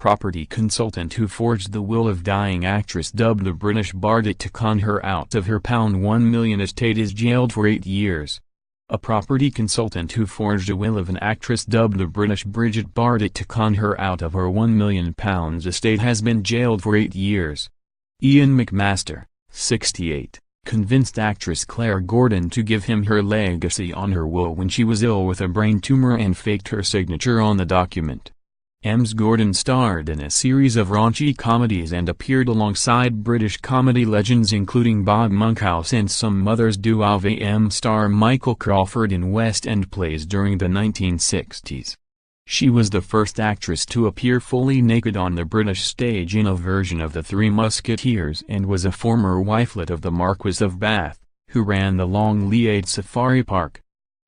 property consultant who forged the will of dying actress dubbed the British Bardot to con her out of her £1 million estate is jailed for 8 years. A property consultant who forged a will of an actress dubbed the British Brigitte Bardot to con her out of her £1 million estate has been jailed for 8 years. Iain Macmaster, 68, convinced actress Claire Gordon to give him her legacy on her will when she was ill with a brain tumor and faked her signature on the document. Ms. Gordon starred in a series of raunchy comedies and appeared alongside British comedy legends including Bob Monkhouse and some Mothers Do Av star Michael Crawford in West End plays during the 1960s. She was the first actress to appear fully naked on the British stage in a version of The Three Musketeers and was a former wifelet of the Marquis of Bath, who ran the long-lived safari park.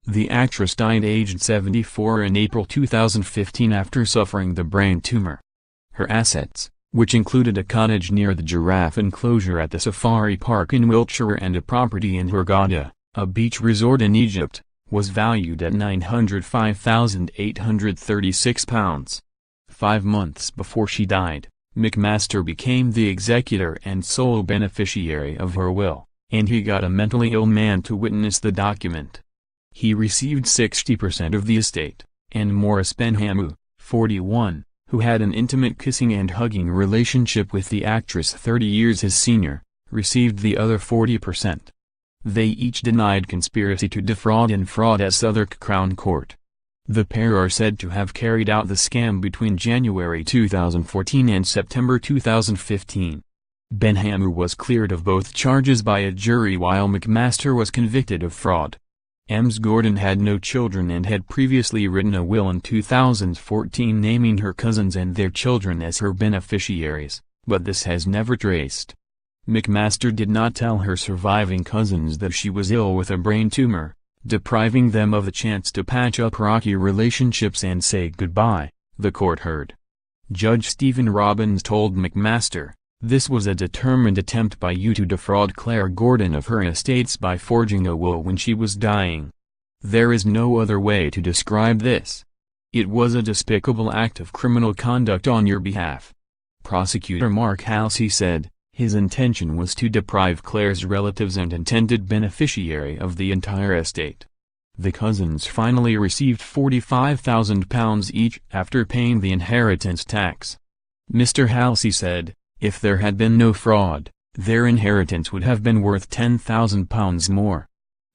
The actress died aged 74 in April 2015 after suffering the brain tumor. Her assets, which included a cottage near the giraffe enclosure at the safari park in Wiltshire and a property in Hurghada, a beach resort in Egypt, was valued at £905,836. 5 months before she died, Macmaster became the executor and sole beneficiary of her will, and he got a mentally ill man to witness the document. He received 60% of the estate, and Maurice Benhamu, 41, who had an intimate kissing and hugging relationship with the actress 30 years his senior, received the other 40%. They each denied conspiracy to defraud in fraud at Southwark Crown Court. The pair are said to have carried out the scam between January 2014 and September 2015. Benhamu was cleared of both charges by a jury while Macmaster was convicted of fraud. Ms. Gordon had no children and had previously written a will in 2014 naming her cousins and their children as her beneficiaries, but this has never traced. Macmaster did not tell her surviving cousins that she was ill with a brain tumor, depriving them of the chance to patch up rocky relationships and say goodbye, the court heard. Judge Stephen Robbins told Macmaster, "This was a determined attempt by you to defraud Claire Gordon of her estates by forging a will when she was dying. There is no other way to describe this. It was a despicable act of criminal conduct on your behalf." Prosecutor Mark Halsey said, his intention was to deprive Claire's relatives and intended beneficiary of the entire estate. The cousins finally received £45,000 each after paying the inheritance tax. Mr. Halsey said, if there had been no fraud, their inheritance would have been worth £10,000 more.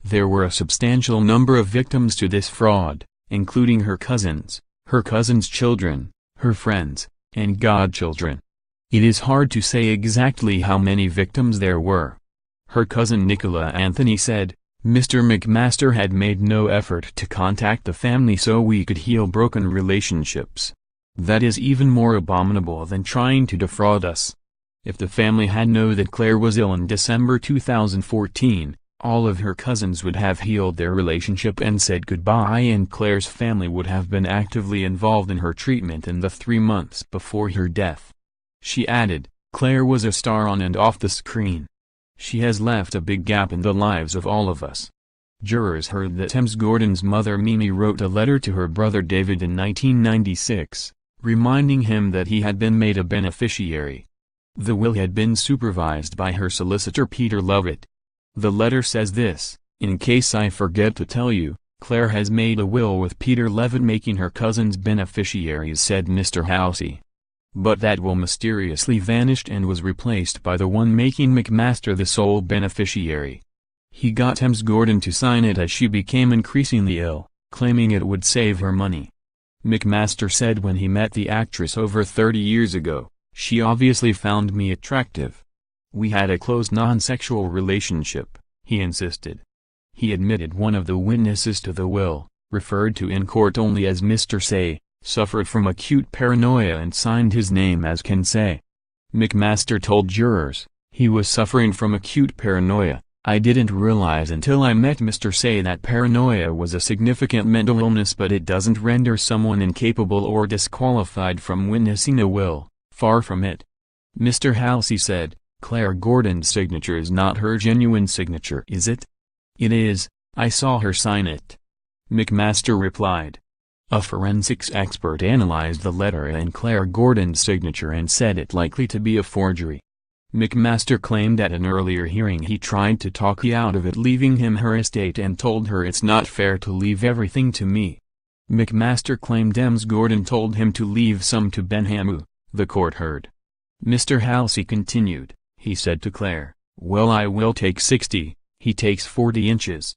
There were a substantial number of victims to this fraud, including her cousins, her cousins' children, her friends, and godchildren. It is hard to say exactly how many victims there were. Her cousin Nicola Anthony said, Mr. Macmaster had made no effort to contact the family so we could heal broken relationships. That is even more abominable than trying to defraud us. If the family had known that Claire was ill in December 2014, all of her cousins would have healed their relationship and said goodbye, and Claire's family would have been actively involved in her treatment in the 3 months before her death. She added, Claire was a star on and off the screen. She has left a big gap in the lives of all of us. Jurors heard that Ms. Gordon's mother Mimi wrote a letter to her brother David in 1996, reminding him that he had been made a beneficiary. The will had been supervised by her solicitor Peter Lovett. The letter says this, in case I forget to tell you, Claire has made a will with Peter Levitt making her cousins beneficiaries, said Mr. Halsey. But that will mysteriously vanished and was replaced by the one making Macmaster the sole beneficiary. He got Ms. Gordon to sign it as she became increasingly ill, claiming it would save her money. Macmaster said when he met the actress over 30 years ago, she obviously found me attractive. We had a close non-sexual relationship, he insisted. He admitted one of the witnesses to the will, referred to in court only as Mr. Say, suffered from acute paranoia and signed his name as Ken Say. Macmaster told jurors, he was suffering from acute paranoia. I didn't realize until I met Mr. Say that paranoia was a significant mental illness, but it doesn't render someone incapable or disqualified from witnessing a will, far from it. Mr. Halsey said, Claire Gordon's signature is not her genuine signature, is it? It is, I saw her sign it. Macmaster replied. A forensics expert analyzed the letter and Claire Gordon's signature and said it likely to be a forgery. Macmaster claimed at an earlier hearing he tried to talk her out of it, leaving him her estate, and told her it's not fair to leave everything to me. Macmaster claimed Ms. Gordon told him to leave some to Benhamu, the court heard. Mr. Halsey continued, he said to Claire, "Well, I will take 60, he takes 40 inches.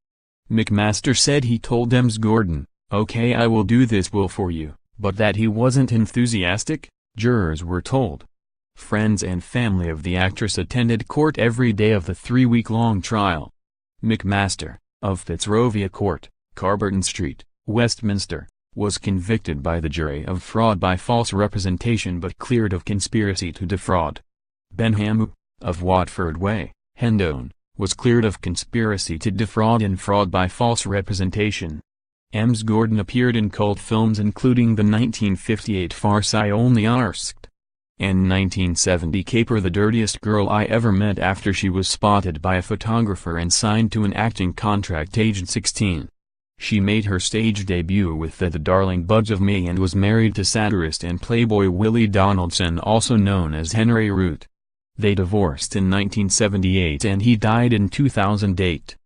Macmaster said he told Ms. Gordon, "Okay, I will do this will for you," but that he wasn't enthusiastic, jurors were told. Friends and family of the actress attended court every day of the 3-week-long trial. Macmaster, of Fitzrovia Court, Carburton Street, Westminster, was convicted by the jury of fraud by false representation but cleared of conspiracy to defraud. Benhamu, of Watford Way, Hendon, was cleared of conspiracy to defraud and fraud by false representation. Ms. Gordon appeared in cult films including the 1958 farce I Only Asked, and 1970 caper The Dirtiest Girl I Ever Met, after she was spotted by a photographer and signed to an acting contract aged 16. She made her stage debut with The Darling Buds of May and was married to satirist and playboy Willie Donaldson, also known as Henry Root. They divorced in 1978 and he died in 2008.